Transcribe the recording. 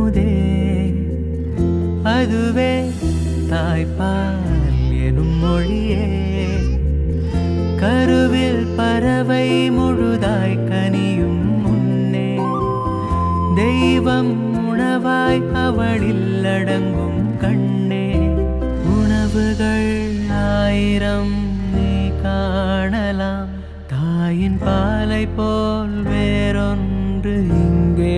அமுதே அதுவே தாய்ப்பால் எனும் மொழியே கருவில் பறவை முழுதாய் கனியும் முன்னே தெய்வம் உணவாய் அவளில் அடங்கும் கண்ணே உணவுகள் ஆயிரம் நீ காணலாம் தாயின் பாலை போல் வேறொன்று இங்கே